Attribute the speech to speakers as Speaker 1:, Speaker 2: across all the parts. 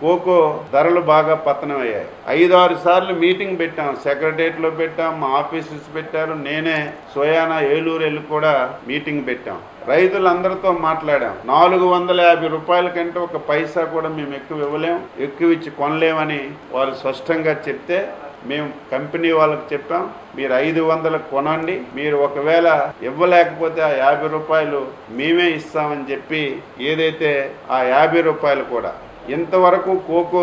Speaker 1: Cocoa ధరలు బాగా పతనమయ్యాయి. 5-6 సార్లు మీటింగ్ పెట్టాం, సెక్రటరియట్లో పెట్టాం, మా ఆఫీసర్స్ పెట్టారు, నేనే స్వయానా ఏలూరు వెళ్ళి కూడా మీటింగ్ పెట్టాం. రైతులందరితో మాట్లాడాం. 450 రూపాయల కంటే ఒక పైసా కూడా మేము ఎక్కువ ఇవ్వలేం, ఎక్కువ ఇచ్చి కొనలేమని వాళ్ళు స్పష్టంగా చెప్తే మేము కంపెనీ వాళ్ళకి చెప్పాం, మీరు 500 కొనండి, మీరు ఒకవేళ ఇవ్వలేకపోతే ఆ 50 రూపాయలు మేమే ఇస్తామని చెప్పి ఏదైతే ఆ 50 రూపాయలు కూడా ఇంతవరకు కోకో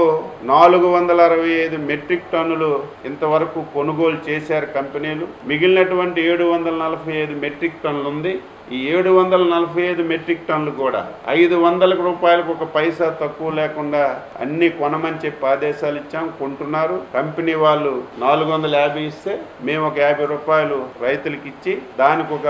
Speaker 1: 465 మెట్రిక్ టన్నులు ఇంతవరకు కొనుగోలు చేశారు కంపెనీలు. మిగిలినటువంటి 745 మెట్రిక్ టన్నులు ఉంది. ఈ 745 మెట్రిక్ టన్నులు కూడా 500 రూపాయలకు ఒక పైసా తక్కువ లేకుండా అన్ని కొనమని చెప్పి ఆదేశాలు ఇచ్చాం. కొంటున్నారు. కంపెనీ వాళ్ళు 450 ఇస్తే మేము ఒక 50 రూపాయలు రైతులకు ఇచ్చి దానికి ఒక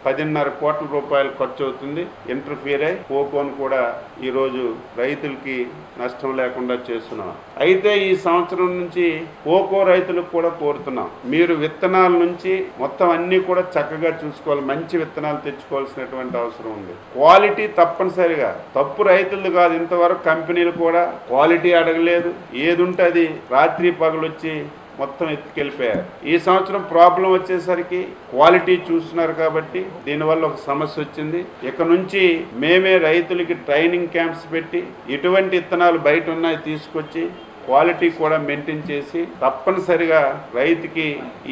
Speaker 1: 10.5 కోట్ల రూపాయలు ఖర్చు అవుతుంది. ఇంటర్ఫియర్ అయి కోకోను కూడా ఈరోజు రైతులకి నష్టం లేకుండా చేస్తున్నాం. అయితే ఈ సంవత్సరం నుంచి కోకో రైతులకు కూడా కోరుతున్నాం, మీరు విత్తనాల నుంచి మొత్తం అన్ని కూడా చక్కగా చూసుకోవాలి, మంచి విత్తనాలు తెచ్చుకోవాల్సినటువంటి అవసరం ఉంది. క్వాలిటీ తప్పనిసరిగా, తప్పు రైతులు కాదు, ఇంతవరకు కంపెనీలు కూడా క్వాలిటీ అడగలేదు, ఏది ఉంటే అది రాత్రి పగలొచ్చి మొత్తం ఎత్తుకెళ్ళిపోయారు. ఈ సంవత్సరం ప్రాబ్లం వచ్చేసరికి క్వాలిటీ చూస్తున్నారు కాబట్టి దీనివల్ల ఒక సమస్య వచ్చింది. ఇక నుంచి మేమే రైతులకి ట్రైనింగ్ క్యాంప్స్ పెట్టి ఇటువంటి విత్తనాలు బయట ఉన్నాయి తీసుకొచ్చి క్వాలిటీ కూడా మెయింటైన్ చేసి తప్పనిసరిగా రైతుకి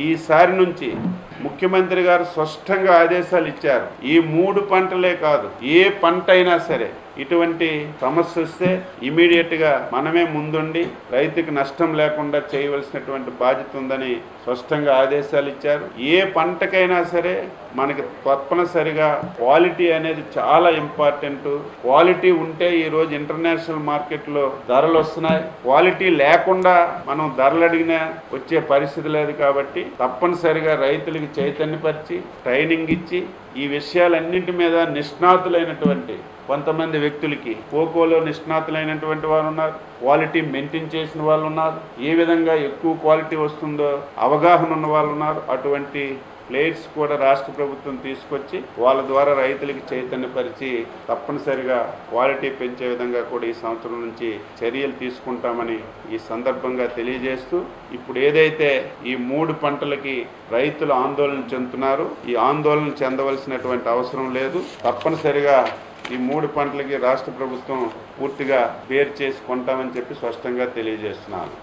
Speaker 1: ఈసారి నుంచి ముఖ్యమంత్రి గారు స్పష్టంగా ఆదేశాలు ఇచ్చారు. ఈ 3 పంటలే కాదు, ఏ పంట అయినా సరే ఇటువంటి సమస్య వస్తే ఇమీడియట్ గా మనమే ముందుండి రైతుకి నష్టం లేకుండా చేయవలసినటువంటి బాధ్యత ఉందని స్పష్టంగా ఆదేశాలు ఇచ్చారు. ఏ పంటకైనా సరే మనకి తప్పనిసరిగా క్వాలిటీ అనేది చాలా ఇంపార్టెంట్. క్వాలిటీ ఉంటే ఈ రోజు ఇంటర్నేషనల్ మార్కెట్లో ధరలు వస్తున్నాయి. క్వాలిటీ లేకుండా మనం ధరలు అడిగినా వచ్చే పరిస్థితి లేదు. కాబట్టి తప్పనిసరిగా రైతులకి చైతన్యపరిచి ట్రైనింగ్ ఇచ్చి ఈ విషయాలన్నింటి మీద నిష్ణాతులైనటువంటి కొంతమంది వ్యక్తులకి, కోకోలో నిష్ణాతులైనటువంటి వారు ఉన్నారు, క్వాలిటీ మెయింటైన్ చేసిన వాళ్ళు ఉన్నారు, ఏ విధంగా ఎక్కువ క్వాలిటీ వస్తుందో అవగాహన ఉన్న వాళ్ళు ఉన్నారు. అటువంటి ప్లేయర్స్ కూడా రాష్ట్ర ప్రభుత్వం తీసుకొచ్చి వాళ్ళ ద్వారా రైతులకి చైతన్యపరిచి తప్పనిసరిగా క్వాలిటీ పెంచే విధంగా కూడా ఈ సంవత్సరం నుంచి చర్యలు తీసుకుంటామని ఈ సందర్భంగా తెలియజేస్తూ, ఇప్పుడు ఏదైతే ఈ 3 పంటలకి రైతులు ఆందోళన చెందుతున్నారు, ఈ ఆందోళన చెందవలసినటువంటి అవసరం లేదు. తప్పనిసరిగా ఈ 3 పంటలకి రాష్ట్ర ప్రభుత్వం పూర్తిగా బేర్ చేసి కొంటామని చెప్పి స్పష్టంగా తెలియజేస్తున్నాను.